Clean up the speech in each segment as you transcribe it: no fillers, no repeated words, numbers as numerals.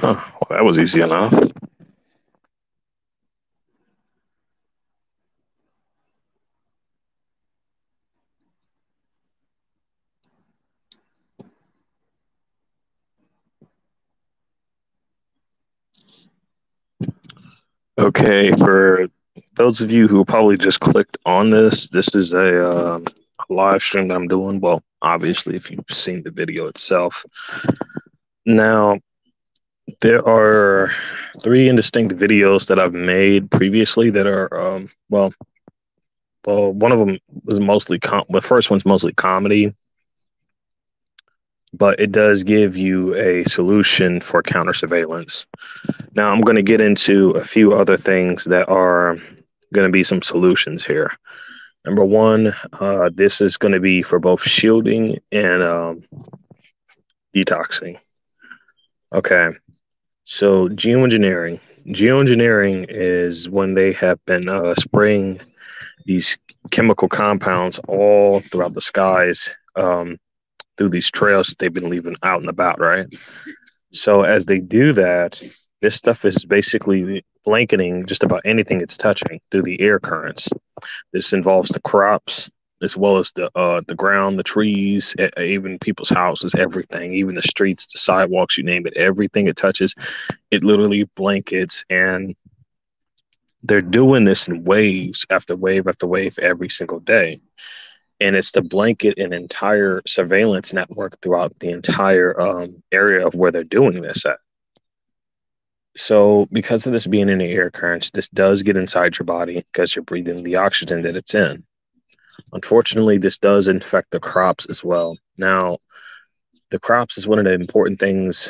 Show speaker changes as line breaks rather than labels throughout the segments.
Well, that was easy enough. Okay, for those of you who probably just clicked on this, this is a live stream that I'm doing. Well, obviously, if you've seen the video itself. Now, there are three indistinct videos that I've made previously that are, well, one of them was mostly the first one's mostly comedy, but it does give you a solution for counter surveillance. Now, I'm going to get into a few other things that are going to be some solutions here. Number one, this is going to be for both shielding and detoxing. Okay, so geoengineering. Geoengineering is when they have been spraying these chemical compounds all throughout the skies through these trails that they've been leaving out and about, right? So as they do that, this stuff is basically blanketing just about anything it's touching through the air currents. This involves the crops as well as the ground, the trees, even people's houses, everything, even the streets, the sidewalks, you name it, everything it touches, it literally blankets. And they're doing this in waves after wave after wave every single day. And it's to blanket an entire surveillance network throughout the entire area of where they're doing this at. So, because of this being in the air currents, this does get inside your body because you're breathing the oxygen that it's in. Unfortunately, this does infect the crops as well. Now, the crops is one of the important things,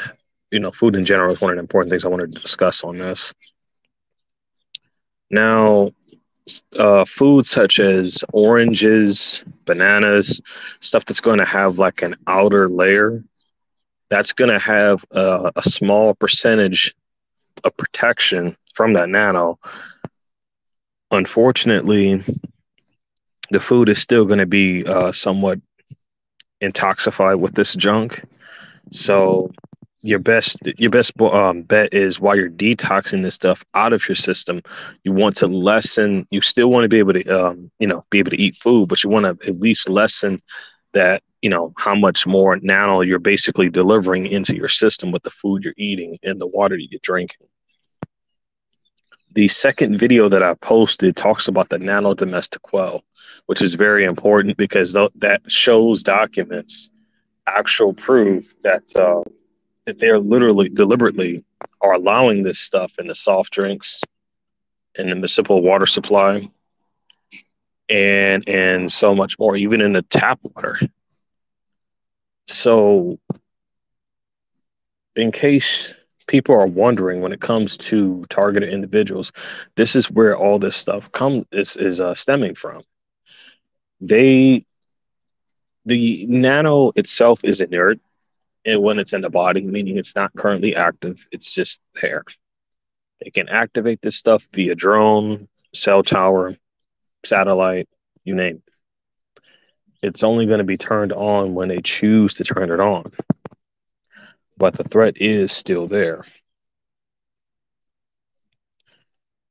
food in general is one of the important things I wanted to discuss on this. Now, foods such as oranges, bananas, stuff that's going to have like an outer layer, that's going to have a small percentage of protection from that nano. Unfortunately, the food is still going to be somewhat intoxified with this junk. So your best bet is while you're detoxing this stuff out of your system, you want to lessen. You still want to be able to be able to eat food, but you want to at least lessen that, how much more nano you're basically delivering into your system with the food you're eating and the water that you're drinking. The second video that I posted talks about the nano domestic quail, which is very important because that shows documents actual proof that they're literally deliberately are allowing this stuff in the soft drinks and the municipal water supply and so much more, even in the tap water. So in case people are wondering, when it comes to targeted individuals, this is where all this stuff is stemming from. The nano itself is inert, and when it's in the body, meaning it's not currently active, it's just there. They can activate this stuff via drone, cell tower, satellite, you name it. It's only going to be turned on when they choose to turn it on. But the threat is still there.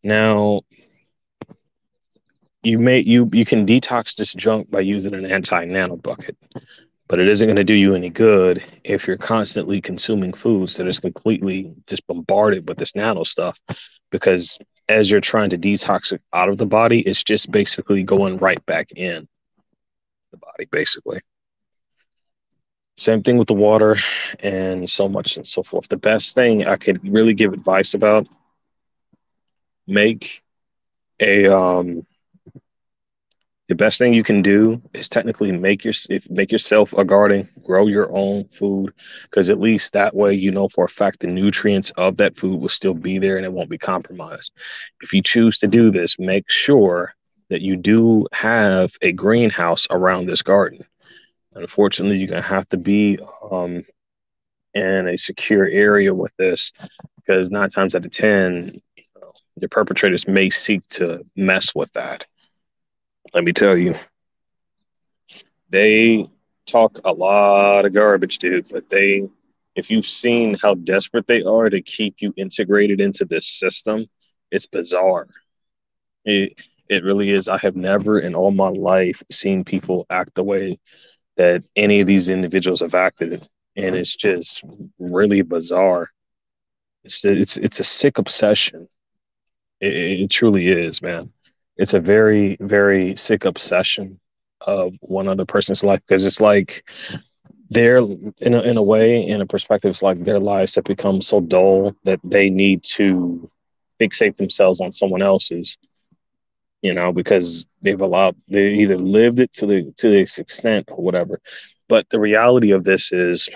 Now, you can detox this junk by using an anti-nano bucket, but it isn't going to do you any good if you're constantly consuming foods that is completely just bombarded with this nano stuff, because as you're trying to detox it out of the body, it's just basically going right back in the body, basically. Same thing with the water and so much and so forth. The best thing I could really give advice about, make a the best thing you can do is technically make yourself a garden, grow your own food, because at least that way you know for a fact the nutrients of that food will still be there and it won't be compromised. If you choose to do this, make sure that you do have a greenhouse around this garden. Unfortunately, you're gonna have to be in a secure area with this, because 9 times out of 10, the perpetrators may seek to mess with that. Let me tell you, they talk a lot of garbage, dude, but they If you've seen how desperate they are to keep you integrated into this system, it's bizarre. It it really is. I have never in all my life seen people act the way that any of these individuals have acted, and it's just really bizarre. It's a sick obsession. It truly is, man. It's a very, very sick obsession of one other person's life because it's like they're in a way, in a perspective, it's like their lives have become so dull that they need to fixate themselves on someone else's, because they either lived it to this extent or whatever. But the reality of this is,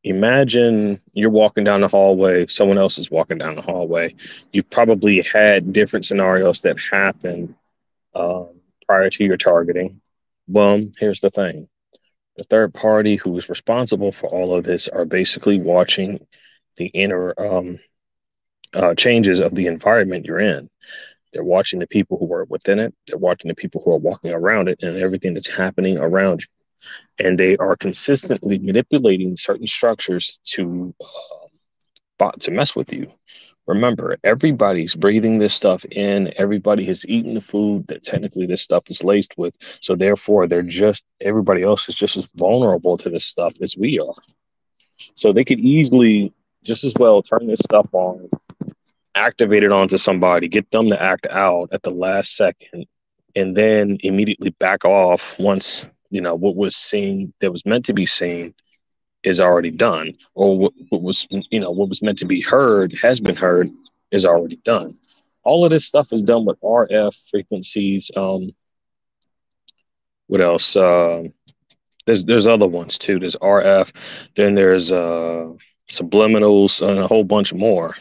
imagine you're walking down the hallway, someone else is walking down the hallway. You've probably had different scenarios that happen um, prior to your targeting. Boom, here's the thing. The third party who is responsible for all of this are basically watching the inner changes of the environment you're in. They're watching the people who are within it. They're watching the people who are walking around it and everything that's happening around you. And they are consistently manipulating certain structures to mess with you. Remember, everybody's breathing this stuff in. Everybody has eaten the food that technically this stuff is laced with. So therefore, everybody else is just as vulnerable to this stuff as we are. So they could easily just as well turn this stuff on, activate it onto somebody, get them to act out at the last second, and then immediately back off once what was seen that was meant to be seen is already done, or what was meant to be heard has been heard is already done. All of this stuff is done with RF frequencies. What else? There's other ones too. There's RF, then there's subliminals, and a whole bunch more.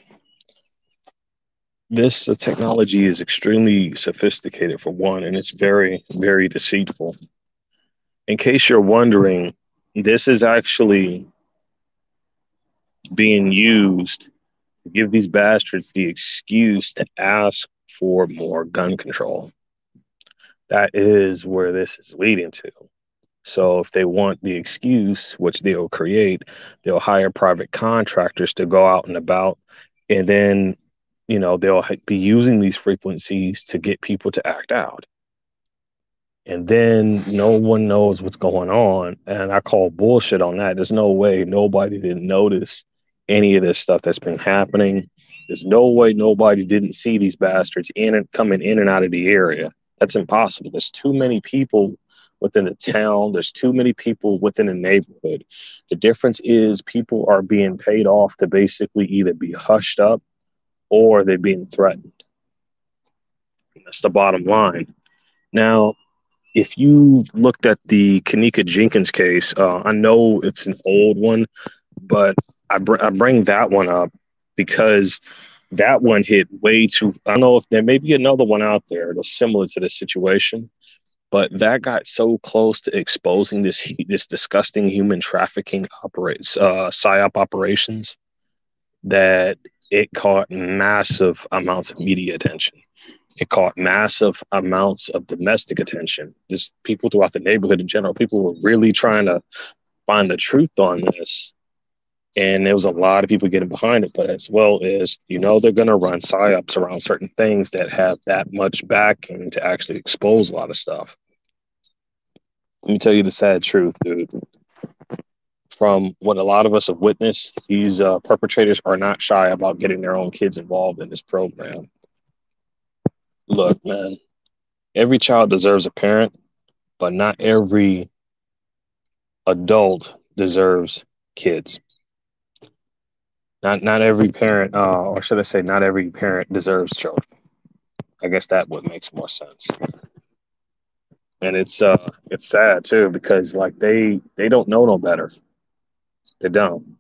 This technology is extremely sophisticated for one, and it's very, very deceitful. In case you're wondering, this is actually being used to give these bastards the excuse to ask for more gun control. That is where this is leading to. So if they want the excuse, which they'll create, they'll hire private contractors to go out and about, and then they'll be using these frequencies to get people to act out. And then no one knows what's going on. And I call bullshit on that. There's no way nobody didn't notice any of this stuff that's been happening. There's no way nobody didn't see these bastards coming in and out of the area. That's impossible. There's too many people within the town. There's too many people within the neighborhood. The difference is people are being paid off to basically either be hushed up or they're being threatened. That's the bottom line. Now, if you looked at the Kanika Jenkins case, I know it's an old one, but I bring that one up because that one hit way too. I don't know if there may be another one out there that's similar to this situation, but that got so close to exposing this disgusting human trafficking psyop operations that it caught massive amounts of media attention. It caught massive amounts of domestic attention. Just people throughout the neighborhood in general. People were really trying to find the truth on this. And there was a lot of people getting behind it. But as well as, they're going to run psyops around certain things that have that much backing to actually expose a lot of stuff. Let me tell you the sad truth, dude. From what a lot of us have witnessed, these perpetrators are not shy about getting their own kids involved in this program. Look, man, every child deserves a parent, but not every adult deserves kids. Not every parent, or should I say, not every parent deserves children. I guess that would makes more sense. And it's sad too because like they don't know no better. They don't.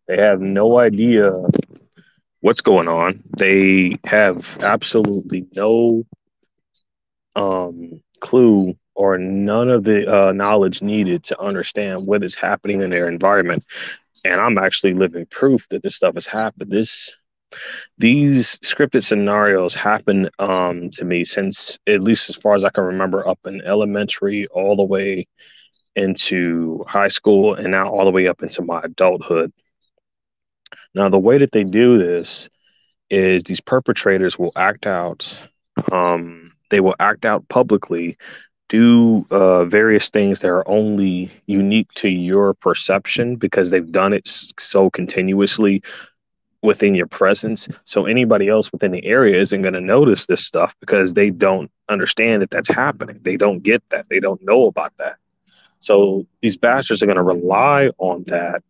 They have no idea what's going on. They have absolutely no clue or none of the knowledge needed to understand what is happening in their environment. And I'm actually living proof that this stuff has happened. These scripted scenarios happen to me since, at least as far as I can remember, up in elementary all the way into high school, and now all the way up into my adulthood. Now, the way that they do this is these perpetrators will act out. They will act out publicly, do various things that are only unique to your perception because they've done it so continuously within your presence. So anybody else within the area isn't going to notice this stuff because they don't understand that that's happening. They don't get that. They don't know about that. So these bastards are going to rely on that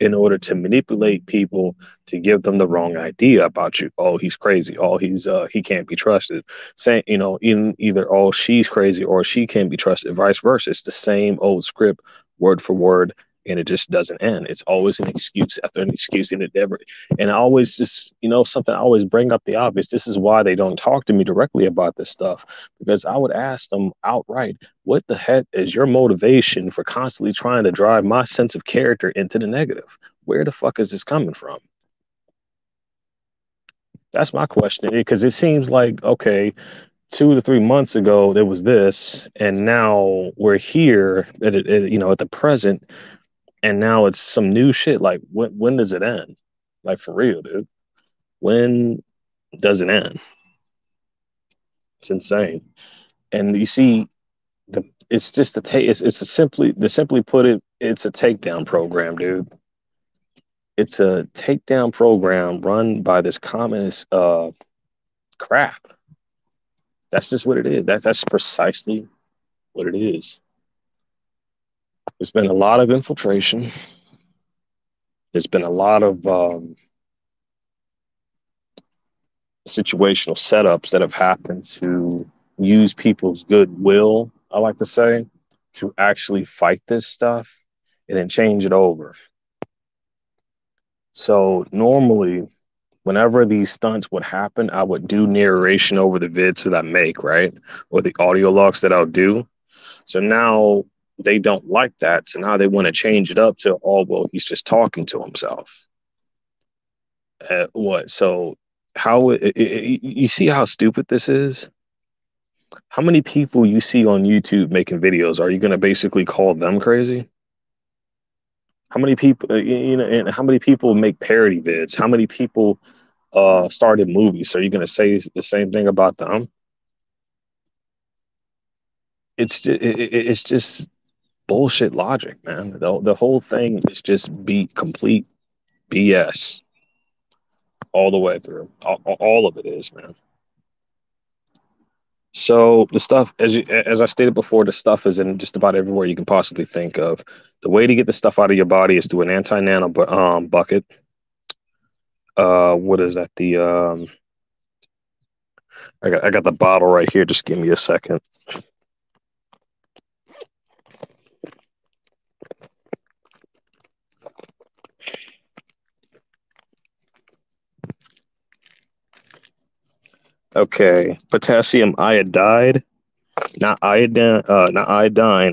in order to manipulate people to give them the wrong idea about you. Oh, he's crazy. Oh, he can't be trusted. Saying, in either oh, she's crazy or she can't be trusted, vice versa. It's the same old script, word for word, and it just doesn't end. It's always an excuse after an excuse, and it never. And I always just, something I always bring up the obvious. This is why they don't talk to me directly about this stuff, because I would ask them outright, what the heck is your motivation for constantly trying to drive my sense of character into the negative? Where the fuck is this coming from? That's my question, because it seems like, okay, 2 to 3 months ago there was this, and now we're here at the present, and now it's some new shit. Like, when does it end? Like, for real, dude. When does it end? It's insane. And you see, it's just a take. It's a simply put it, it's a takedown program, dude. It's a takedown program run by this communist crap. That's just what it is. That's precisely what it is. There's been a lot of infiltration. There's been a lot of situational setups that have happened to use people's goodwill, I like to say, to actually fight this stuff and then change it over. So normally, whenever these stunts would happen, I would do narration over the vids that I make, right? Or the audio logs that I'll do. So now they don't like that. So now they want to change it up to, oh, well, he's just talking to himself. What? So you see how stupid this is? How many people you see on YouTube making videos, are you going to basically call them crazy? How many people, and how many people make parody vids? How many people started movies? So are you going to say the same thing about them? It's just bullshit logic, man. The whole thing is just complete BS all the way through. All of it is, man. So the stuff, as I stated before, the stuff is in just about everywhere you can possibly think of. The way to get the stuff out of your body is through an anti-nano bucket. What is that? I got the bottle right here. Just give me a second. Okay, potassium iodide, not iodine,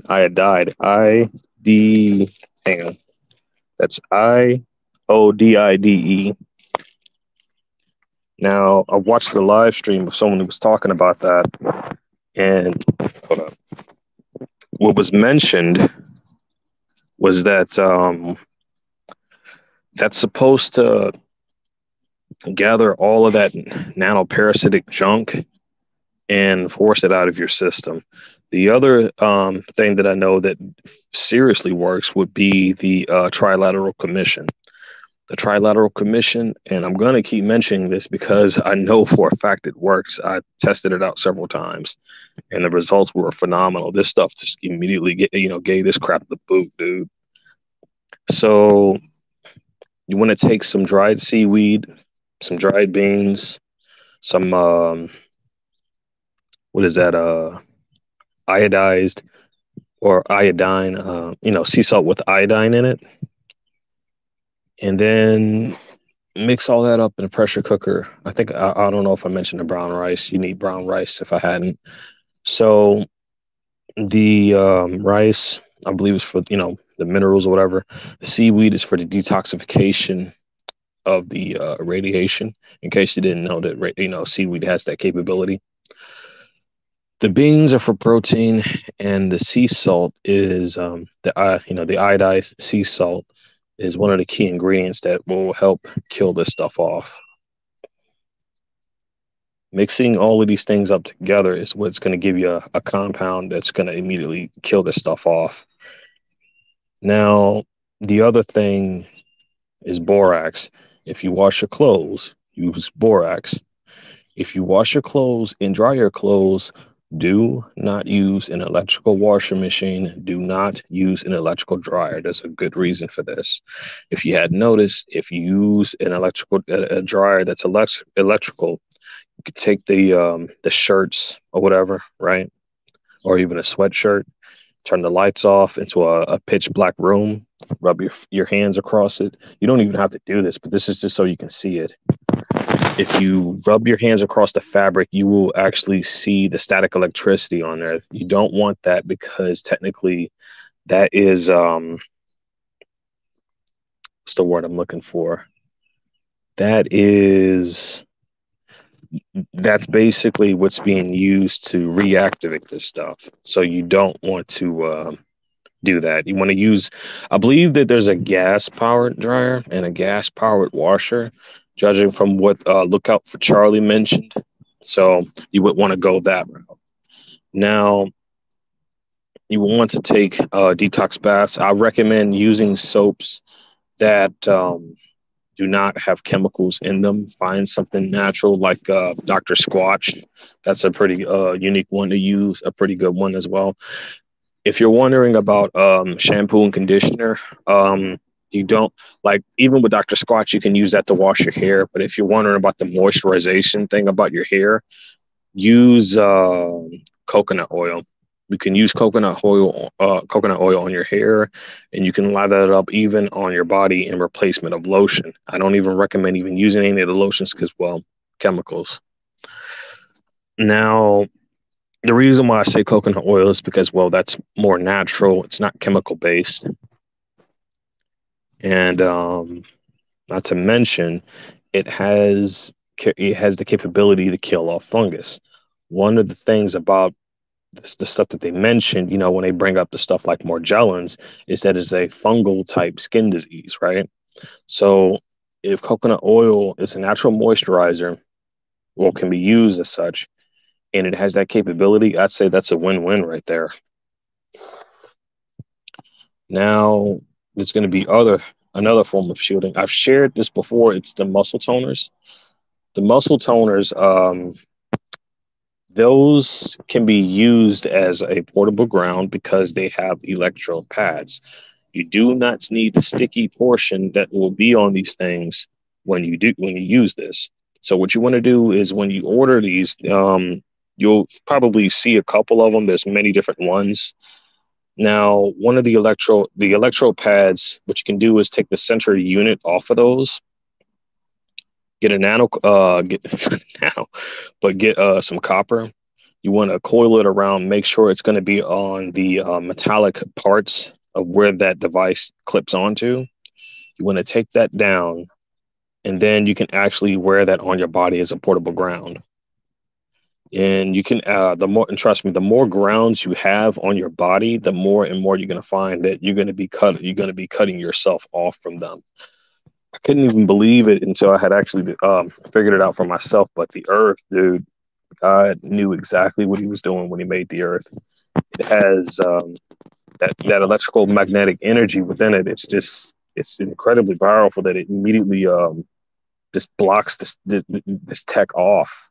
iodide. Hang on, that's IODIDE. Now, I watched the live stream of someone who was talking about that, and hold on. What was mentioned was that that's supposed to gather all of that nanoparasitic junk and force it out of your system. The other thing that I know that seriously works would be the Trilateral Commission. The Trilateral Commission, and I'm going to keep mentioning this because I know for a fact it works. I tested it out several times, and the results were phenomenal. This stuff just immediately gave this crap the boot, dude. So you want to take some dried seaweed, some dried beans, some what is that? Iodized or iodine, sea salt with iodine in it. And then mix all that up in a pressure cooker. I think, I don't know if I mentioned the brown rice. You need brown rice if I hadn't. So the rice, I believe, is for, the minerals or whatever. The seaweed is for the detoxification of the radiation, in case you didn't know that, seaweed has that capability. The beans are for protein, and the sea salt is the iodized sea salt is one of the key ingredients that will help kill this stuff off. Mixing all of these things up together is what's going to give you a compound that's going to immediately kill this stuff off. Now, the other thing is borax. If you wash your clothes, use borax. If you wash your clothes and dry your clothes, do not use an electrical washing machine. Do not use an electrical dryer. There's a good reason for this. If you had noticed, if you use an electrical a dryer that's electrical, you could take the shirts or whatever, right? Or even a sweatshirt, turn the lights off into a pitch black room, rub your hands across it. You don't even have to do this, but this is just so you can see it. If you rub your hands across the fabric, you will actually see the static electricity on there. You don't want that because technically that is what's the word I'm looking for? That is that's basically what's being used to reactivate this stuff. So you don't want to do that. You want to use, I believe that there's a gas powered dryer and a gas powered washer, judging from what Lookout for Charlie mentioned. So you would want to go that route. Now, you want to take detox baths. I recommend using soaps that do not have chemicals in them. Find something natural like Dr. Squatch. That's a pretty unique one to use, a pretty good one as well. If you're wondering about shampoo and conditioner, you don't like even with Dr. Squatch, you can use that to wash your hair. But if you're wondering about the moisturization thing about your hair, use coconut oil. You can use coconut oil on your hair, and you can lather it up even on your body in replacement of lotion. I don't even recommend even using any of the lotions because, well, chemicals. Now, the reason why I say coconut oil is because, well, that's more natural. It's not chemical based, and not to mention, it has the capability to kill off fungus. One of the things about the stuff that they mentioned, when they bring up the stuff like Morgellons, is that it's a fungal type skin disease, right? So if coconut oil is a natural moisturizer, or can be used as such, and it has that capability, I'd say that's a win-win right there. Now, there's going to be another form of shielding. I've shared this before. It's the muscle toners. The muscle toners, those can be used as a portable ground because they have electrode pads. You do not need the sticky portion that will be on these things when you use this. So what you want to do is when you order these, you'll probably see a couple of them. There's many different ones. Now, one of the electro pads, what you can do is take the center unit off of those, get a nano, get nano, but get some copper. You want to coil it around, make sure it's going to be on the metallic parts of where that device clips onto. You want to take that down, and then you can actually wear that on your body as a portable ground. And you can and trust me, the more grounds you have on your body, the more and more you're going to find that you're going to be cutting yourself off from them. I couldn't even believe it until I had actually figured it out for myself. But the earth, dude, God knew exactly what he was doing when he made the earth. It has that electrical magnetic energy within it. It's incredibly powerful that it immediately just blocks this tech off.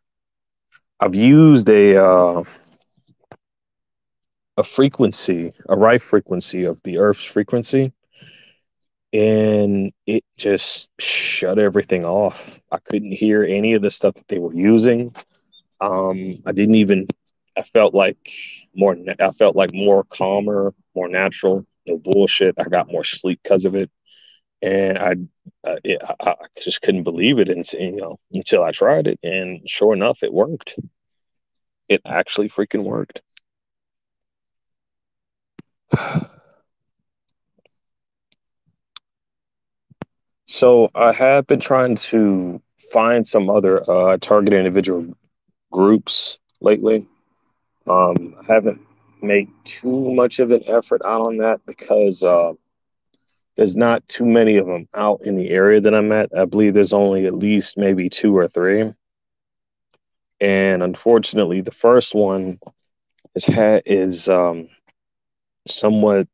I've used a frequency, a right frequency of the Earth's frequency, and it just shut everything off. I couldn't hear any of the stuff that they were using. I didn't even. I felt like I felt like more calmer, more natural. No bullshit. I got more sleep because of it, and I just couldn't believe it until I tried it, and sure enough, it worked. It actually freaking worked. So I have been trying to find some other targeted individual groups lately. I haven't made too much of an effort out on that because there's not too many of them out in the area that I'm at. I believe there's only at least maybe two or three. And unfortunately, the first one is somewhat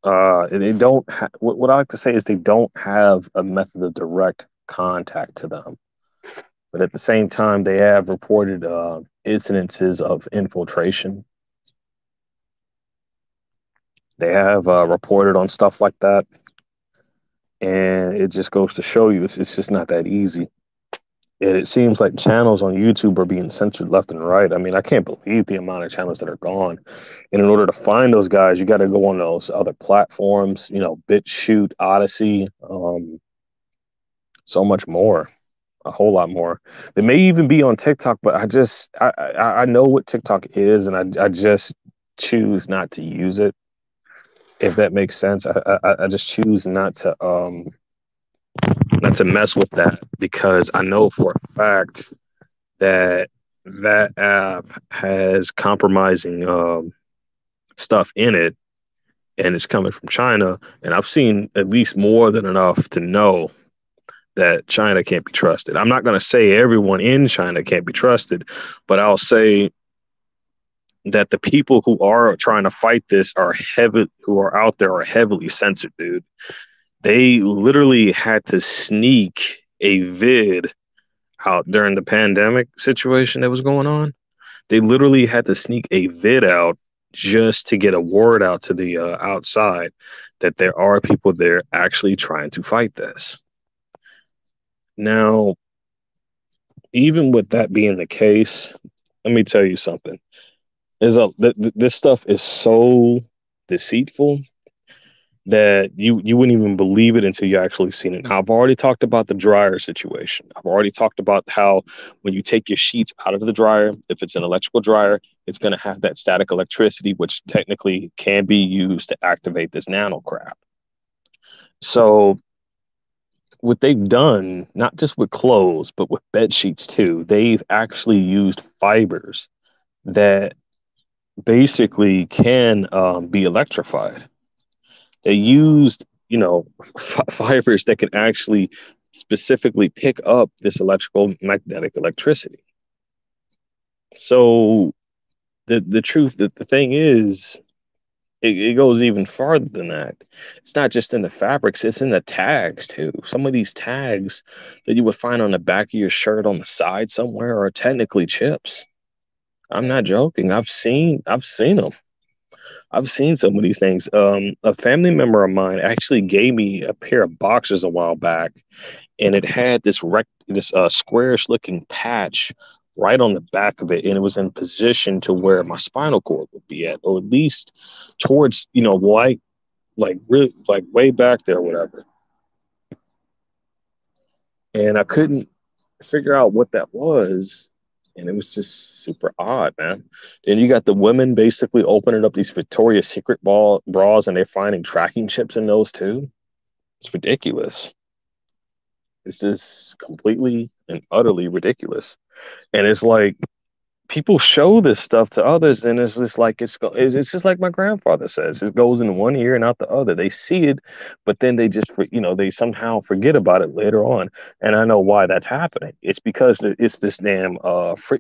they don't what I like to say is they don't have a method of direct contact to them, but at the same time they have reported incidences of infiltration. They have reported on stuff like that, and it just goes to show you it's just not that easy. It seems like channels on YouTube are being censored left and right. I mean, I can't believe the amount of channels that are gone. And in order to find those guys, you got to go on those other platforms, BitChute, Odyssey, so much more, a whole lot more. They may even be on TikTok, but I know what TikTok is, and I just choose not to use it. If that makes sense, I just choose not to mess with that because I know for a fact that that app has compromising stuff in it, and it's coming from China. And I've seen at least more than enough to know that China can't be trusted. I'm not going to say everyone in China can't be trusted, but I'll say that the people who are trying to fight this who are out there are heavily censored, dude. They literally had to sneak a vid out during the pandemic situation that was going on. They literally had to sneak a vid out just to get a word out to the outside that there are people there actually trying to fight this. Now, even with that being the case, let me tell you something. This stuff is so deceitful that you wouldn't even believe it until you actually seen it. Now, I've already talked about the dryer situation. I've already talked about how when you take your sheets out of the dryer, if it's an electrical dryer, it's going to have that static electricity, which technically can be used to activate this nano crap. So what they've done, not just with clothes, but with bed sheets too, they've actually used fibers that basically can be electrified. They used, fibers that can actually specifically pick up this electrical magnetic electricity. So the thing is, it goes even farther than that. It's not just in the fabrics, it's in the tags too. Some of these tags that you would find on the back of your shirt on the side somewhere are technically chips. I'm not joking. I've seen them. I've seen some of these things. A family member of mine actually gave me a pair of boxers a while back, and it had this squarish looking patch right on the back of it, and it was in position to where my spinal cord would be at, or at least towards like really like way back there, whatever. And I couldn't figure out what that was. And it was just super odd, man. Then you got the women basically opening up these Victoria's Secret bras and they're finding tracking chips in those too. It's ridiculous. It's just completely and utterly ridiculous. And it's like people show this stuff to others, and it's just like it's just like my grandfather says, it goes in one ear and out the other. They see it, but then they just they somehow forget about it later on. And I know why that's happening. It's because it's this damn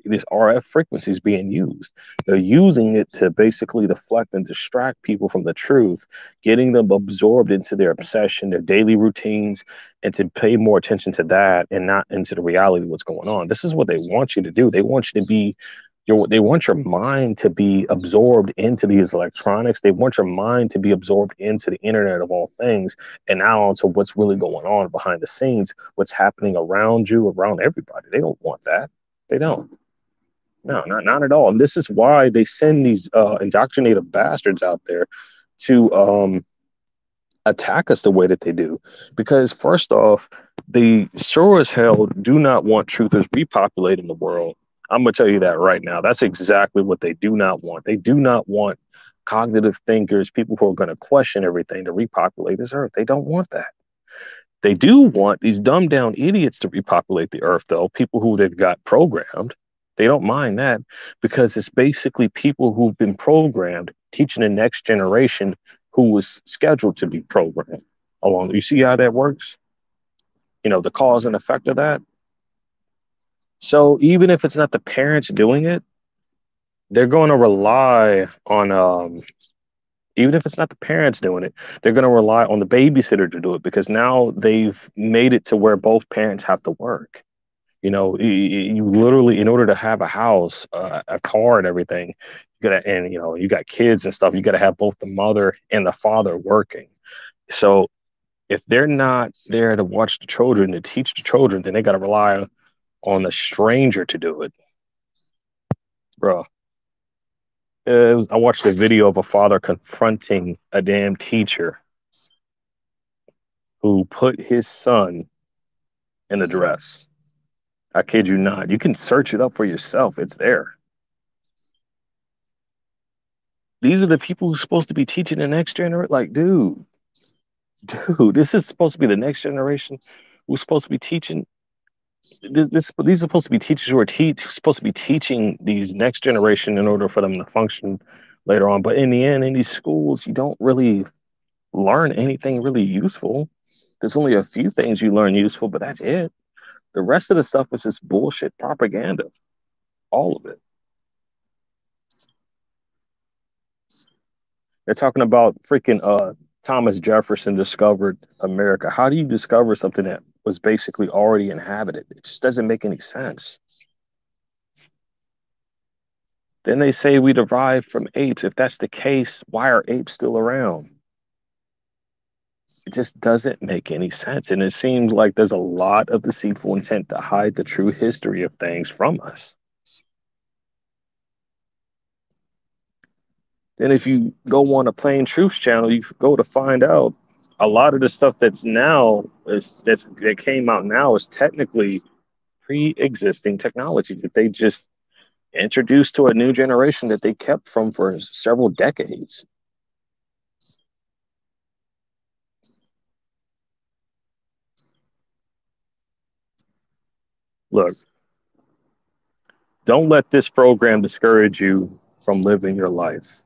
this RF frequencies being used. They're using it to basically deflect and distract people from the truth, getting them absorbed into their obsession, their daily routines, and to pay more attention to that and not into the reality of what's going on. This is what they want you to do. They want you to be they want your mind to be absorbed into these electronics. They want your mind to be absorbed into the internet of all things, and now onto what's really going on behind the scenes, what's happening around you, around everybody. They don't want that. They don't. No, not at all. And this is why they send these indoctrinated bastards out there to attack us the way that they do. Because first off, they sure as hell do not want truthers repopulating the world. I'm gonna tell you that right now. That's exactly what they do not want. They do not want cognitive thinkers, people who are going to question everything, to repopulate this earth. They don't want that. They do want these dumbed down idiots to repopulate the earth, though, people who they've got programmed. They don't mind that because it's basically people who've been programmed teaching the next generation who was scheduled to be programmed along. You see how that works? The cause and effect of that. So even if it's not the parents doing it, they're going to rely on, even if it's not the parents doing it, they're going to rely on the babysitter to do it because now they've made it to where both parents have to work. You literally, in order to have a house, a car, and everything, and you got kids and stuff, you gotta have both the mother and the father working. So if they're not there to watch the children, to teach the children, then they gotta rely on a stranger to do it, bro. I watched a video of a father confronting a damn teacher who put his son in a dress. I kid you not. You can search it up for yourself. It's there. These are the people who's supposed to be teaching the next generation. Like, dude, this is supposed to be the next generation who's supposed to be teaching. These are supposed to be teachers who are supposed to be teaching these next generation in order for them to function later on. But in the end, in these schools, you don't really learn anything really useful. There's only a few things you learn useful, but that's it. The rest of the stuff is just bullshit propaganda. All of it. They're talking about freaking Thomas Jefferson discovered America. How do you discover something that was basically already inhabited? It just doesn't make any sense. Then they say we derived from apes. If that's the case, why are apes still around? It just doesn't make any sense. And it seems like there's a lot of deceitful intent to hide the true history of things from us. Then if you go on a Plain Truths channel, you go to find out a lot of the stuff that came out now is technically pre-existing technology that they just introduced to a new generation that they kept from for several decades. Look, don't let this program discourage you from living your life.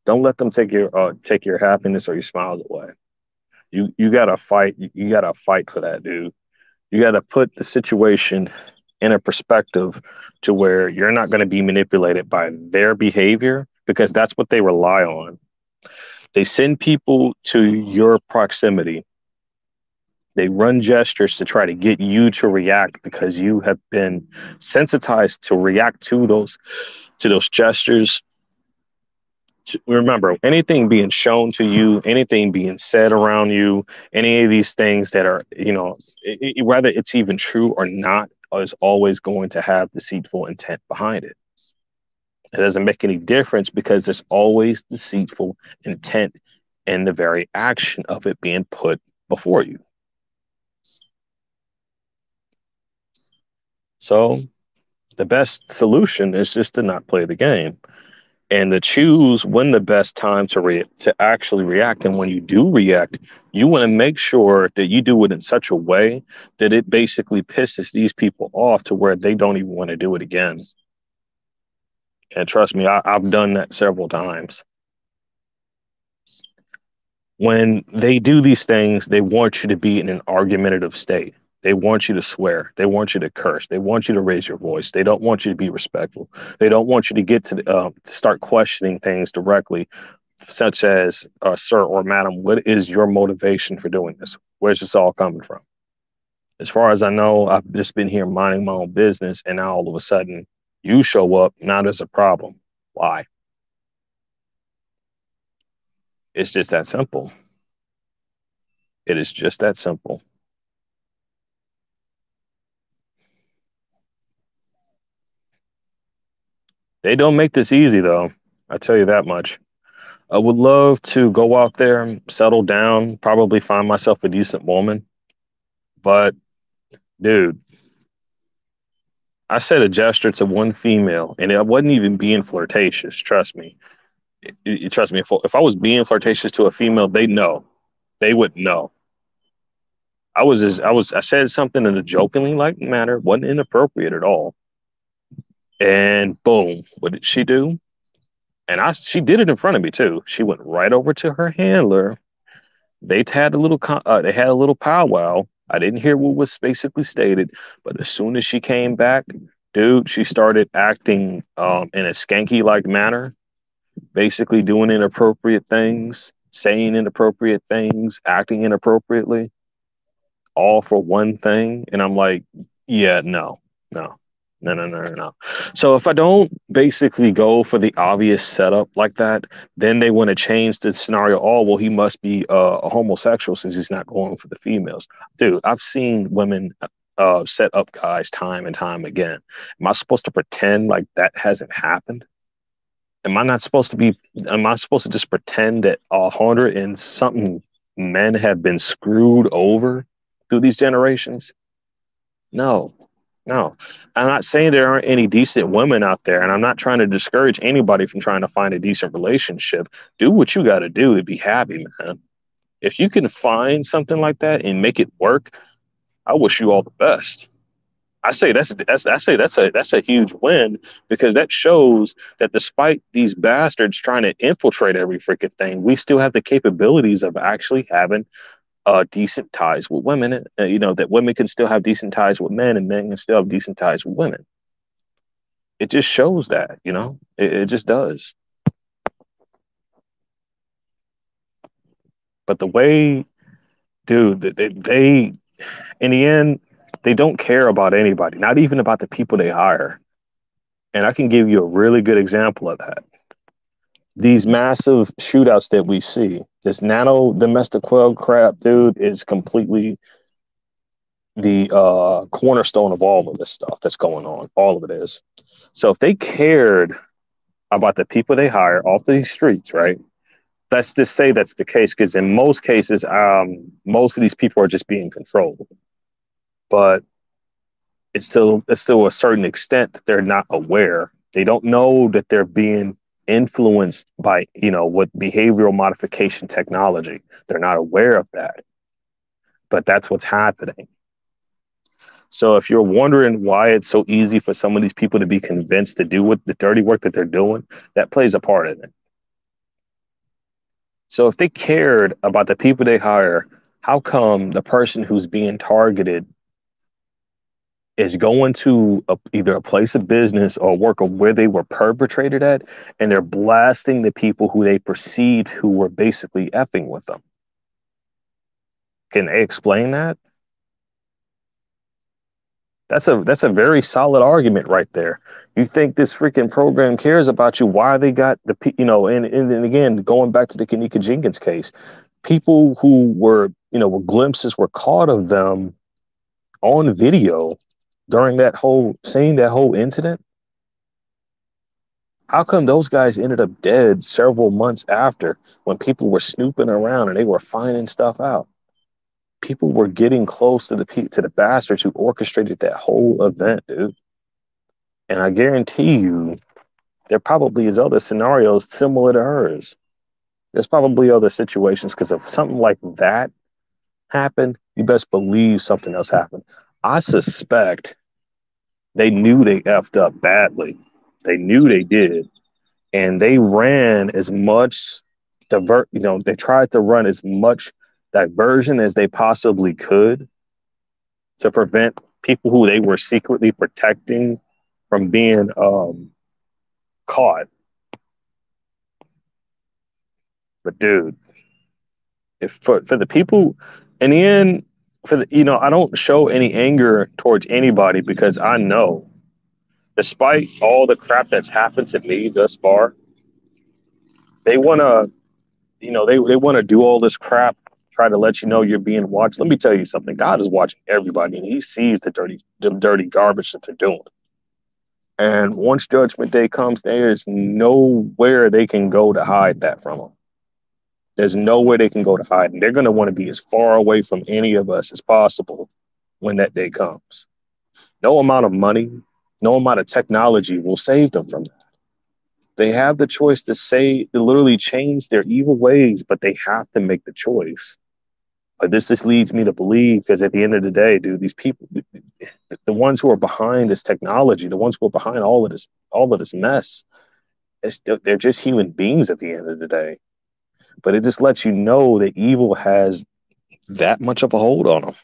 Don't let them take your happiness or your smiles away. You gotta fight. You gotta fight for that, dude. You gotta put the situation in a perspective to where you're not going to be manipulated by their behavior because that's what they rely on. They send people to your proximity. They run gestures to try to get you to react because you have been sensitized to react to those gestures. Remember, anything being shown to you, anything being said around you, any of these things that are, whether it's even true or not, is always going to have deceitful intent behind it. It doesn't make any difference because there's always deceitful intent in the very action of it being put before you. So the best solution is just to not play the game and to choose when the best time to actually react. And when you do react, you want to make sure that you do it in such a way that it basically pisses these people off to where they don't even want to do it again. And trust me, I've done that several times. When they do these things, they want you to be in an argumentative state. They want you to swear. They want you to curse. They want you to raise your voice. They don't want you to be respectful. They don't want you to get to start questioning things directly, such as, sir or madam, what is your motivation for doing this? Where's this all coming from? As far as I know, I've just been here minding my own business, and now all of a sudden you show up. Now there's a problem. Why? It's just that simple. It is just that simple. They don't make this easy, though. I tell you that much. I would love to go out there, settle down, probably find myself a decent woman. But, dude, I said a gesture to one female, and it wasn't even being flirtatious. Trust me. Trust me. If I was being flirtatious to a female, they know. They would know. I said something in a jokingly like manner, wasn't inappropriate at all. And boom, what did she do? And she did it in front of me too. She went right over to her handler. They had a little powwow. I didn't hear what was basically stated, but as soon as she came back, dude, she started acting in a skanky like manner, basically doing inappropriate things, saying inappropriate things, acting inappropriately, all for one thing. And I'm like, yeah, no, no. So if I don't basically go for the obvious setup like that, then they want to change the scenario. Oh, well, he must be a homosexual since he's not going for the females. Dude, I've seen women set up guys time and time again. Am I supposed to pretend like that hasn't happened? Am I supposed to just pretend that 100 and something men have been screwed over through these generations? No, no. I'm not saying there aren't any decent women out there, and I'm not trying to discourage anybody from trying to find a decent relationship. Do what you got to do to be happy, man. If you can find something like that and make it work, I wish you all the best. I say that's a huge win because that shows that despite these bastards trying to infiltrate every freaking thing, we still have the capabilities of actually having decent ties with women. That women can still have decent ties with men, and men can still have decent ties with women. It just shows that, it just does. But the way, dude, they in the end, they don't care about anybody, not even about the people they hire. And I can give you a really good example of that. These massive shootouts that we see, this nano domestic quail crap, dude, is completely the cornerstone of all of this stuff that's going on. All of it is. So if they cared about the people they hire off these streets, right? Let's just say that's the case, because in most cases, most of these people are just being controlled. But it's still a certain extent that they're not aware. They don't know that they're being influenced by, what behavioral modification technology. They're not aware of that, but that's what's happening. So if you're wondering why it's so easy for some of these people to be convinced to do what the dirty work that they're doing, that plays a part in it. So if they cared about the people they hire, how come the person who's being targeted is going to either a place of business or work of where they were perpetrated at, and they're blasting the people who they perceived who were basically effing with them? Can they explain that? That's a very solid argument right there. You think this freaking program cares about you? Why they got and again, going back to the Kanika Jenkins case, people who were glimpses were caught of them on video during that whole incident. How come those guys ended up dead several months after when people were snooping around and they were finding stuff out? People were getting close to the bastards who orchestrated that whole event, dude. And I guarantee you, there probably is other scenarios similar to hers. There's probably other situations because if something like that happened, you best believe something else happened. I suspect they knew they effed up badly. They knew they did. And they ran as much they tried to run as much diversion as they possibly could to prevent people who they were secretly protecting from being caught. But dude, if for the people in the end, I don't show any anger towards anybody because I know, despite all the crap that's happened to me thus far, they want to they want to do all this crap, try to let you know you're being watched. Let me tell you something. God is watching everybody, and He sees the dirty garbage that they're doing. And once Judgment Day comes, there is nowhere they can go to hide that from them. There's nowhere they can go to hide, and they're going to want to be as far away from any of us as possible when that day comes. No amount of money, no amount of technology will save them from that. They have the choice to literally change their evil ways, but they have to make the choice. But this just leads me to believe, because at the end of the day, dude, these people, the ones who are behind this technology, the ones who are behind all of this mess, they're just human beings at the end of the day. But it just lets you know that evil has that much of a hold on them,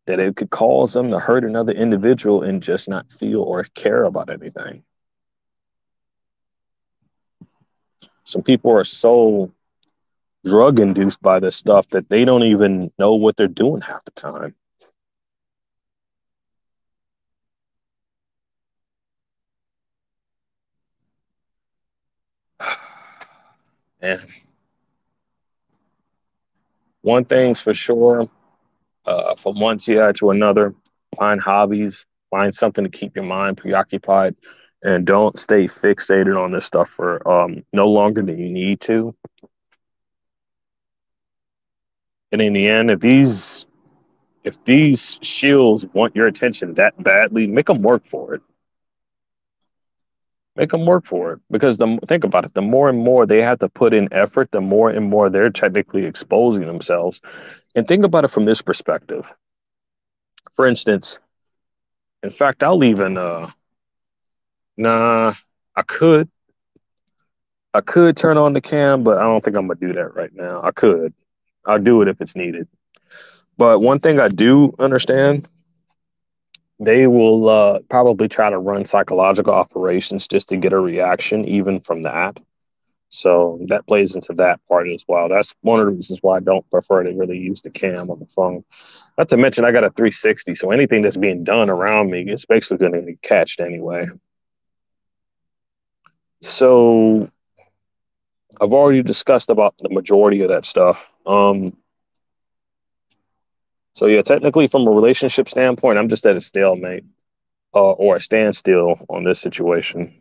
that it could cause them to hurt another individual and just not feel or care about anything. Some people are so drug induced by this stuff that they don't even know what they're doing half the time. And one thing's for sure, from one TI to another, find hobbies, find something to keep your mind preoccupied, and don't stay fixated on this stuff for no longer than you need to. And in the end, if these shields want your attention that badly, make them work for it. Make them work for it, because think about it, the more and more they have to put in effort, the more and more they're technically exposing themselves. And think about it from this perspective. For instance, in fact, I'll even nah, I could I could turn on the cam, but I don't think I'm gonna do that right now. I could. I'll do it if it's needed. But one thing I do understand, they will probably try to run psychological operations just to get a reaction, even from that. So that plays into that part as well. That's one of the reasons why I don't prefer to really use the cam on the phone. Not to mention, I got a 360, so anything that's being done around me is basically going to be catched anyway. So I've already discussed about the majority of that stuff. So yeah, technically, from a relationship standpoint, I'm just at a stalemate or a standstill on this situation.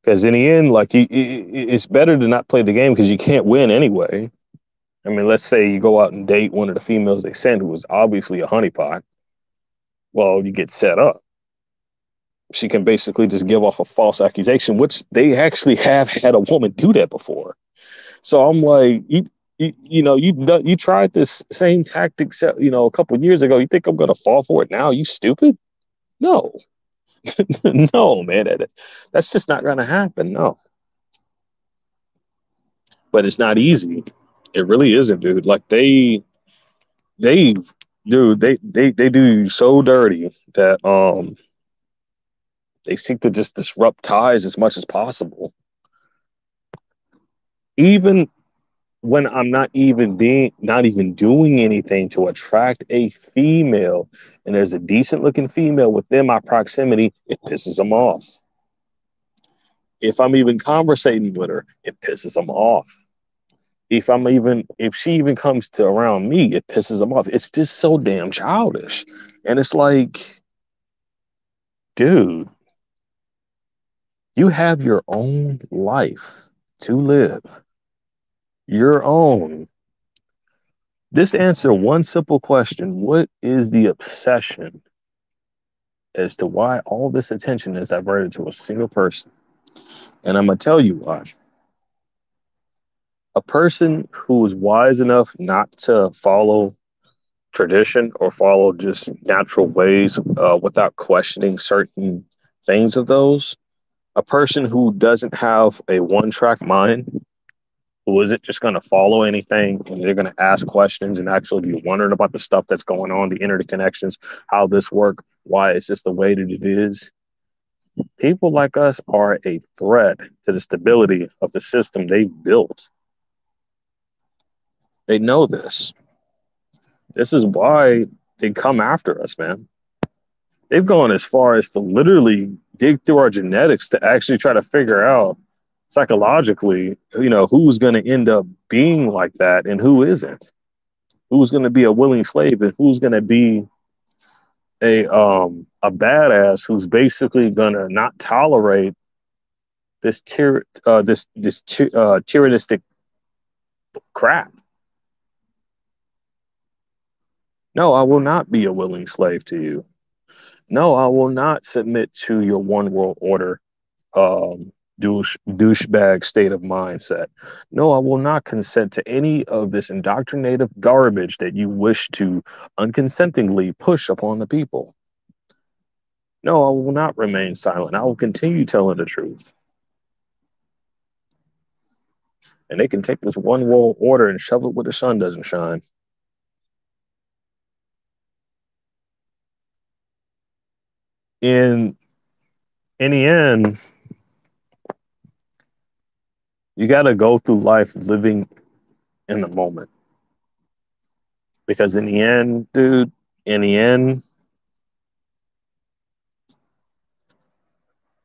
Because in the end, like it's better to not play the game because you can't win anyway. I mean, let's say you go out and date one of the females they send who was obviously a honeypot. Well, you get set up. She can basically just give off a false accusation, which they actually have had a woman do that before. So I'm like, you tried this same tactic, a couple of years ago. You think I'm gonna fall for it now? You stupid? No, no, man. That's just not gonna happen. No, but it's not easy. It really isn't, dude. Like they dude, they do you so dirty that they seek to just disrupt ties as much as possible. Even when I'm not even doing anything to attract a female, and there's a decent looking female within my proximity, it pisses them off. If I'm even conversating with her, it pisses them off. If she even comes to around me, it pisses them off. It's just so damn childish. And it's like, dude, you have your own life to live. Your own. Just answer one simple question. What is the obsession as to why all this attention is diverted to a single person? And I'm going to tell you why. A person who is wise enough not to follow tradition or follow just natural ways without questioning certain things of those, a person who doesn't have a one track mind, who isn't just going to follow anything, and they're going to ask questions and actually be wondering about the stuff that's going on, the interconnections, how this work, why is this the way that it is. People like us are a threat to the stability of the system they've built. They know this. This is why they come after us, man. They've gone as far as to literally dig through our genetics to actually try to figure out psychologically, who's going to end up being like that and who isn't. Who's going to be a willing slave and who's going to be a badass who's basically going to not tolerate this tyrannistic crap. No, I will not be a willing slave to you. No, I will not submit to your one world order douchebag state of mindset. No, I will not consent to any of this indoctrinative garbage that you wish to unconsentingly push upon the people. No, I will not remain silent. I will continue telling the truth. And they can take this one world order and shove it where the sun doesn't shine. In in the end, you got to go through life living in the moment. Because in the end, dude, in the end,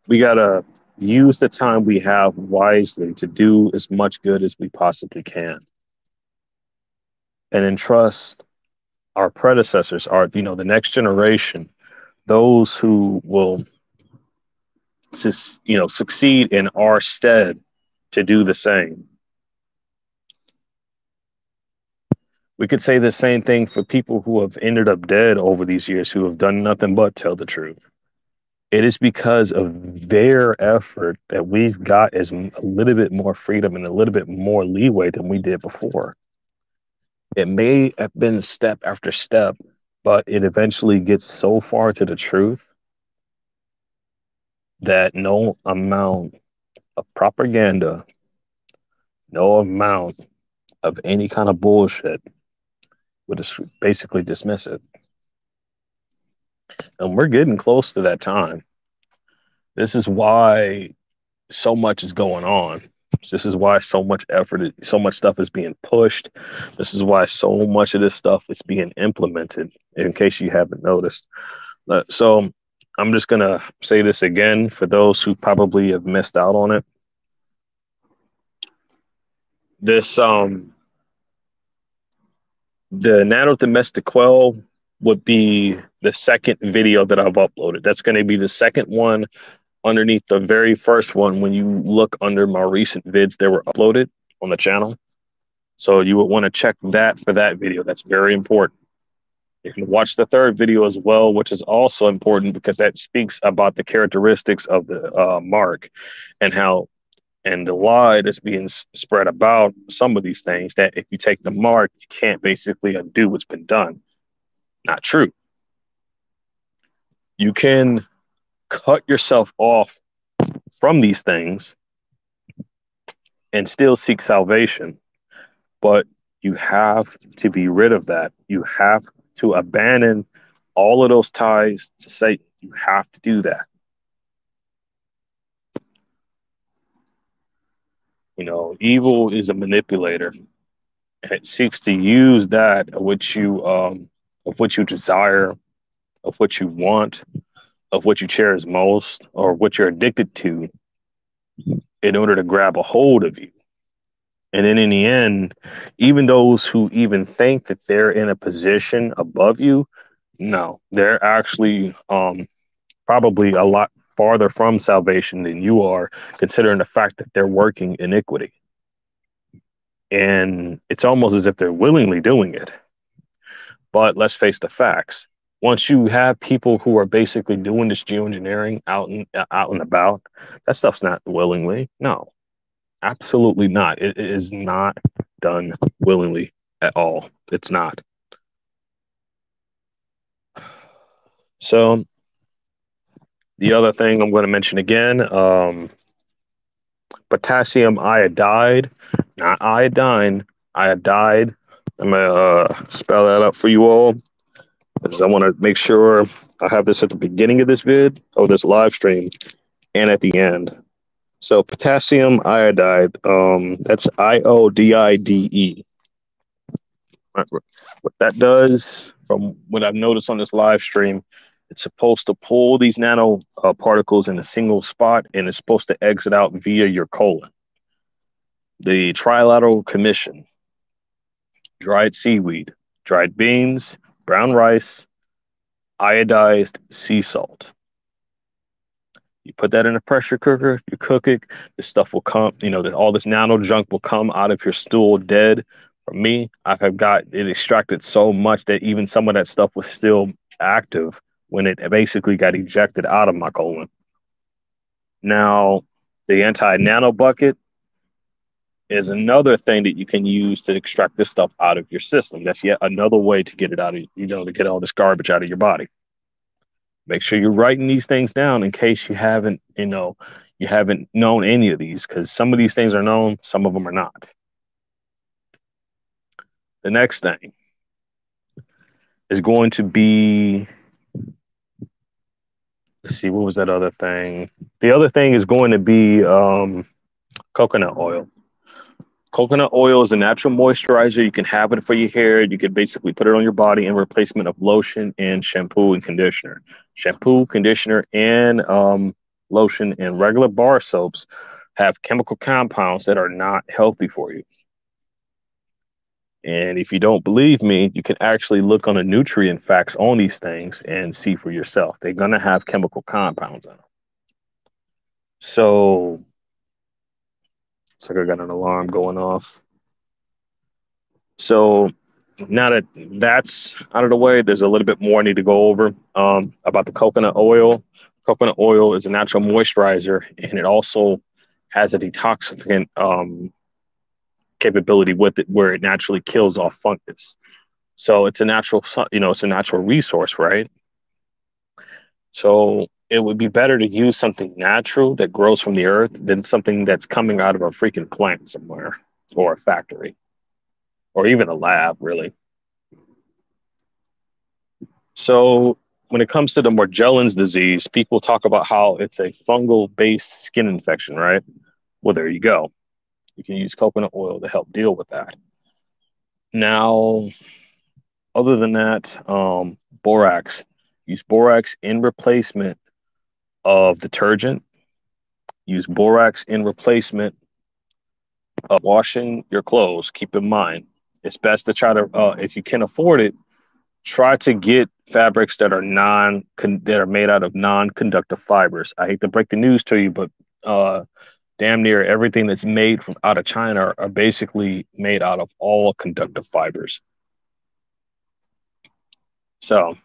we got to use the time we have wisely to do as much good as we possibly can. And entrust our predecessors, the next generation, those who will, succeed in our stead to do the same. We could say the same thing for people who have ended up dead over these years who have done nothing but tell the truth. It is because of their effort that we've got as a little bit more freedom and a little bit more leeway than we did before. It may have been step after step, but it eventually gets so far to the truth that no amount of propaganda, no amount of any kind of bullshit would just basically dismiss it. And we're getting close to that time. This is why so much is going on. This is why so much effort, so much stuff is being pushed. This is why so much of this stuff is being implemented, in case you haven't noticed. So I'm just going to say this again for those who probably have missed out on it. This, the nano domestic quail would be the second video that I've uploaded. That's going to be the second one underneath the very first one. When you look under my recent vids that were uploaded on the channel. So you would want to check that for that video. That's very important. You can watch the third video as well, which is also important because that speaks about the characteristics of the mark and how, and the lie that's being spread about some of these things, that if you take the mark, you can't basically undo what's been done. Not true. You can cut yourself off from these things and still seek salvation, but you have to be rid of that. You have to abandon all of those ties to Satan. You have to do that. Evil is a manipulator, and it seeks to use that of which you desire, of what you want, of what you cherish most, or what you're addicted to, in order to grab a hold of you. And then in the end, even those who even think that they're in a position above you, no, they're actually probably a lot farther from salvation than you are, considering the fact that they're working iniquity. And it's almost as if they're willingly doing it. But let's face the facts. Once you have people who are basically doing this geoengineering out and about, that stuff's not willingly. No, absolutely not. It is not done willingly at all. It's not. So the other thing I'm going to mention again, potassium iodide, not iodine, iodide. I'm going to spell that out for you all, because I want to make sure I have this at the beginning of this this live stream, and at the end. So potassium iodide, that's IODIDE. What that does, from what I've noticed on this live stream, it's supposed to pull these nano particles in a single spot, and it's supposed to exit out via your colon. The trilateral commission: dried seaweed, dried beans, brown rice, iodized sea salt. You put that in a pressure cooker, you cook it, this stuff will come, that all this nano junk will come out of your stool dead. For me, I have got it extracted so much that even some of that stuff was still active when it basically got ejected out of my colon. Now, The anti-nano bucket is another thing that you can use to extract this stuff out of your system. That's yet another way to get it out of, to get all this garbage out of your body. Make sure you're writing these things down in case you haven't known any of these, because some of these things are known, some of them are not. The next thing is going to be, let's see, what was that other thing? The other thing is going to be coconut oil. Coconut oil is a natural moisturizer. You can have it for your hair. You can basically put it on your body in replacement of lotion and shampoo and conditioner. Shampoo, conditioner, and lotion and regular bar soaps have chemical compounds that are not healthy for you. And if you don't believe me, you can actually look on the nutrient facts on these things and see for yourself. They're going to have chemical compounds in them. So it's like I got an alarm going off. So now that that's out of the way, there's a little bit more I need to go over about the coconut oil. Coconut oil is a natural moisturizer, and it also has a detoxifiant capability with it, where it naturally kills off fungus. So it's a natural, it's a natural resource, right? So it would be better to use something natural that grows from the earth than something that's coming out of a freaking plant somewhere or a factory or even a lab, really. So when it comes to the Morgellons disease, people talk about how it's a fungal-based skin infection, right? Well, there you go. You can use coconut oil to help deal with that. Now, other than that, borax. Use borax in replacement of detergent. Use borax in replacement of washing your clothes. Keep in mind, it's best to try to, if you can afford it, try to get fabrics that are made out of non-conductive fibers. I hate to break the news to you, but damn near everything that's made from out of China are basically made out of all conductive fibers. So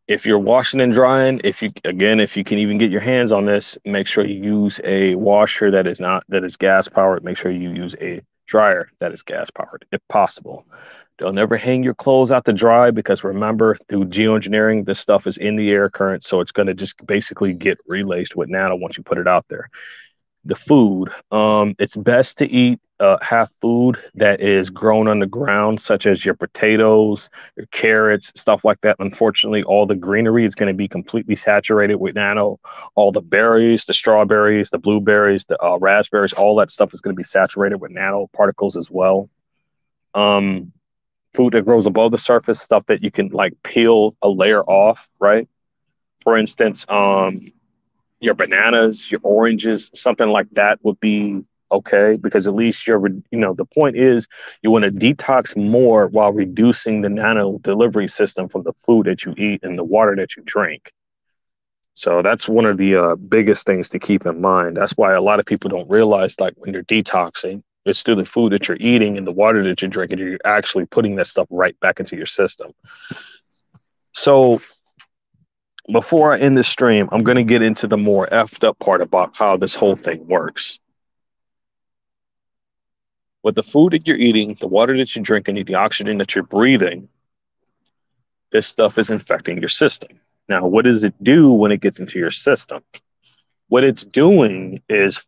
if you're washing and drying, if you can even get your hands on this, make sure you use a washer that is gas powered. Make sure you use a dryer that is gas powered, if possible. Don't ever hang your clothes out to dry, because remember, through geoengineering, this stuff is in the air current, so it's going to just basically get relaced with nano once you put it out there. The food, it's best to eat have food that is grown on the ground, such as your potatoes, your carrots, stuff like that. Unfortunately, all the greenery is going to be completely saturated with nano. All the berries, the strawberries, the blueberries, the raspberries, all that stuff is going to be saturated with nanoparticles as well. Food that grows above the surface, stuff that you can like peel a layer off, right? For instance, your bananas, your oranges, something like that would be okay, because at least the point is you want to detox more while reducing the nano delivery system from the food that you eat and the water that you drink. So that's one of the biggest things to keep in mind. That's why a lot of people don't realize, like, when you're detoxing, it's through the food that you're eating and the water that you're drinking, you're actually putting that stuff right back into your system. So before I end this stream, I'm going to get into the more effed up part about how this whole thing works. With the food that you're eating, the water that you're drinking, the oxygen that you're breathing, this stuff is infecting your system. Now, what does it do when it gets into your system? What it's doing is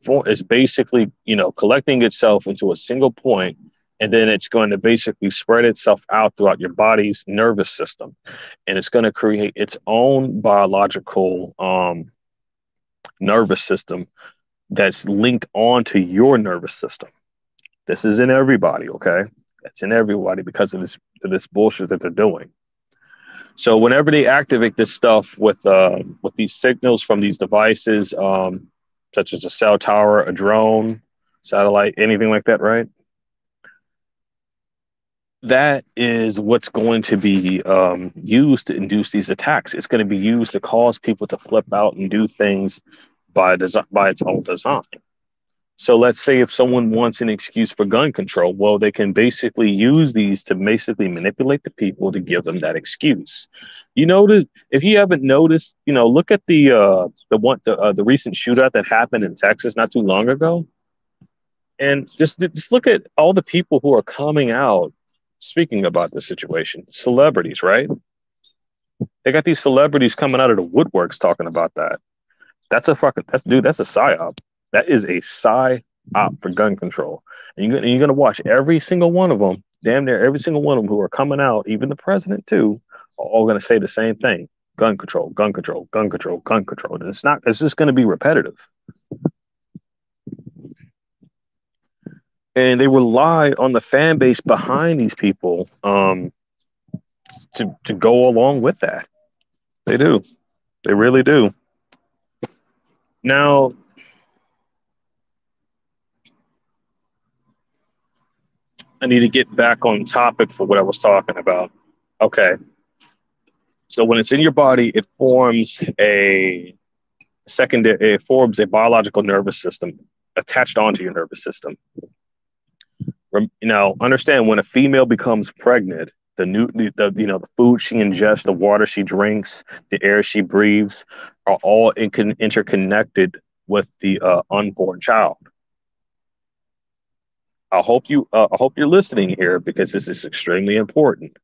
basically, collecting itself into a single point, and then it's going to basically spread itself out throughout your body's nervous system, and it's going to create its own biological nervous system that's linked onto your nervous system. This is in everybody, okay? It's in everybody because of this bullshit that they're doing. So whenever they activate this stuff with these signals from these devices, such as a cell tower, a drone, satellite, anything like that, right? That is what's going to be used to induce these attacks. It's going to be used to cause people to flip out and do things by its own design. So let's say if someone wants an excuse for gun control, well, they can basically use these to basically manipulate the people to give them that excuse. You notice if you haven't noticed, look at the recent shootout that happened in Texas not too long ago, and just look at all the people who are coming out speaking about the situation. Celebrities, right? They got these celebrities coming out of the woodworks talking about that. That's a psyop. That is a psyop for gun control. And you're gonna watch every single one of them, damn near every single one of them who are coming out, even the president too, are all gonna say the same thing: gun control, gun control, gun control, gun control. And it's not. It's just gonna be repetitive. And they rely on the fan base behind these people to go along with that. They do. They really do. Now, I need to get back on topic for what I was talking about. Okay. So when it's in your body, it forms a biological nervous system attached onto your nervous system. Understand when a female becomes pregnant, the food she ingests, the water she drinks, the air she breathes, are all interconnected with the unborn child. I hope you're listening here because this is extremely important.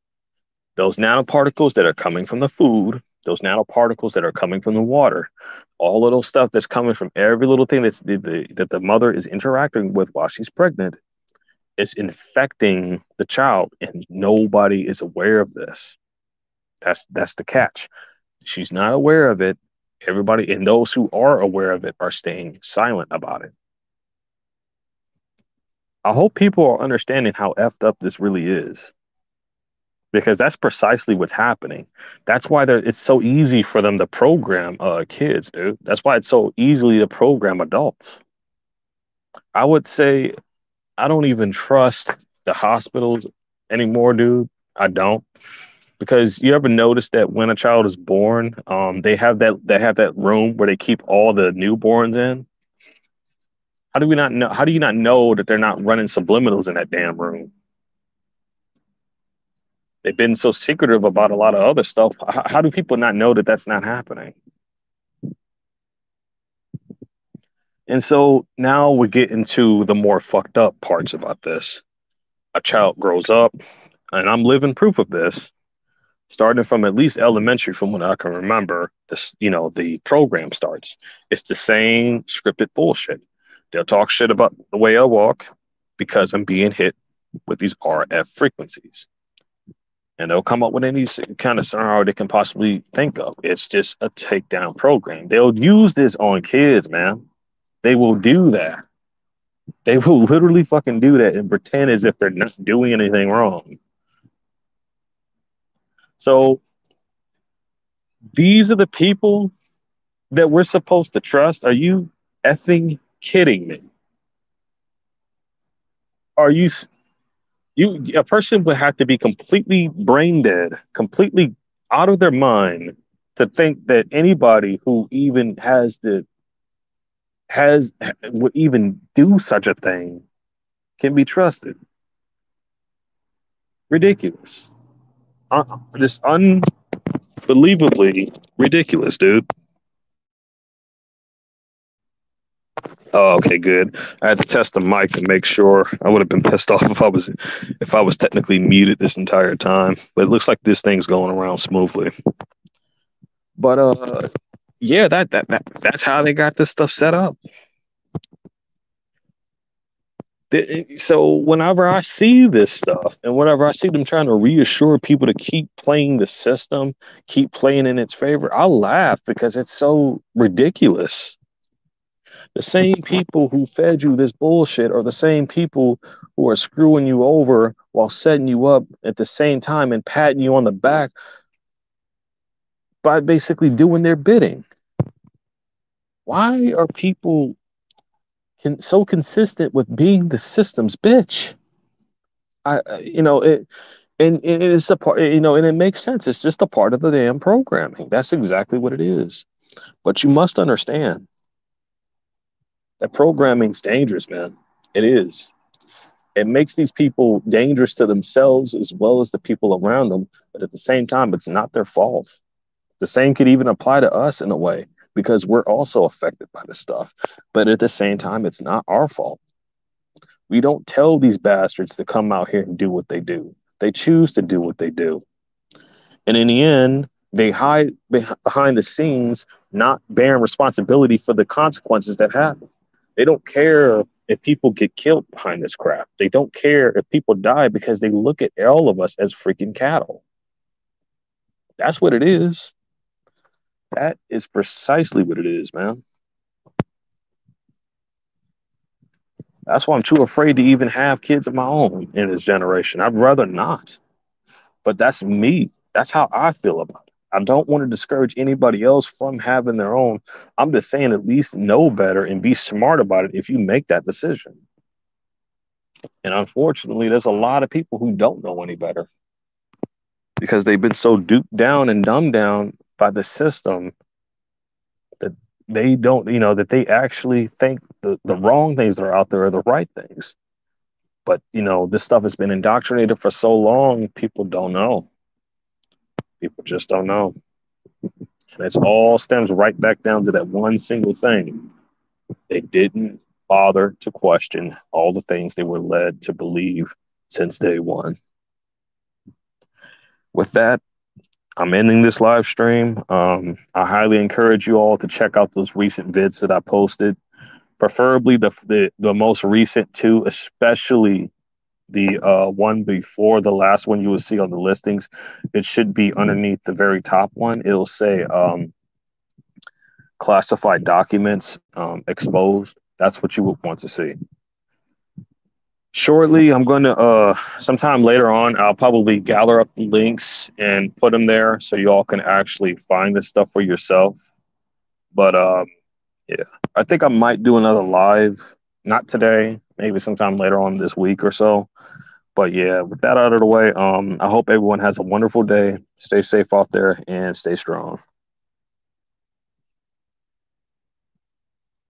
Those nanoparticles that are coming from the food, those nanoparticles that are coming from the water, all of those stuff that's coming from every little thing that the mother is interacting with while she's pregnant is infecting the child, and nobody is aware of this. That's the catch. She's not aware of it. Everybody and those who are aware of it are staying silent about it. I hope people are understanding how effed up this really is because that's precisely what's happening. That's why it's so easy for them to program kids, dude. That's why it's so easily to program adults. I would say I don't even trust the hospitals anymore, dude. I don't. Because you ever notice that when a child is born, they have that room where they keep all the newborns in. How do we not know? How do you not know that they're not running subliminals in that damn room? They've been so secretive about a lot of other stuff. How do people not know that that's not happening? And so now we get into the more fucked up parts about this. A child grows up, and I'm living proof of this, starting from at least elementary, from what I can remember. The program starts. It's the same scripted bullshit. They'll talk shit about the way I walk because I'm being hit with these RF frequencies. And they'll come up with any kind of scenario they can possibly think of. It's just a takedown program. They'll use this on kids, man. They will do that. They will literally fucking do that and pretend as if they're not doing anything wrong. So these are the people that we're supposed to trust. Are you effing kidding me? Are a person would have to be completely brain dead, completely out of their mind to think that anybody who even would even do such a thing can be trusted. Ridiculous. Just unbelievably ridiculous, dude. Oh, okay, good. I had to test the mic to make sure. I would have been pissed off if I was technically muted this entire time. But it looks like this thing's going around smoothly. But yeah, that's how they got this stuff set up. So whenever I see this stuff and whenever I see them trying to reassure people to keep playing the system, keep playing in its favor, I laugh because it's so ridiculous. The same people who fed you this bullshit are the same people who are screwing you over while setting you up at the same time and patting you on the back by basically doing their bidding. Why are people so consistent with being the system's bitch? And it is a part, and it makes sense. It's just a part of the damn programming. That's exactly what it is. But you must understand That programming's dangerous, man. It is. It makes these people dangerous to themselves as well as the people around them. But at the same time, it's not their fault. The same could even apply to us in a way because we're also affected by this stuff. But at the same time, it's not our fault. We don't tell these bastards to come out here and do what they do. They choose to do what they do. And in the end, they hide behind the scenes, not bearing responsibility for the consequences that happen. They don't care if people get killed behind this crap. They don't care if people die because they look at all of us as freaking cattle. That's what it is. That is precisely what it is, man. That's why I'm too afraid to even have kids of my own in this generation. I'd rather not. But that's me. That's how I feel about it. I don't want to discourage anybody else from having their own. I'm just saying at least know better and be smart about it if you make that decision. And unfortunately, there's a lot of people who don't know any better because they've been so duped down and dumbed down by the system that they don't, that they actually think the wrong things that are out there are the right things. But, this stuff has been indoctrinated for so long, people don't know. People just don't know. And it all stems right back down to that one single thing. They didn't bother to question all the things they were led to believe since day one. With that, I'm ending this live stream. I highly encourage you all to check out those recent vids that I posted, preferably the most recent two, especially the one before the last one you will see on the listings. It should be underneath the very top one. It'll say classified documents exposed. That's what you would want to see. Shortly, I'm going to, sometime later on, I'll probably gather up the links and put them there so you all can actually find this stuff for yourself. But yeah, I think I might do another live, not today, maybe sometime later on this week or so. But yeah, with that out of the way, I hope everyone has a wonderful day. Stay safe out there and stay strong.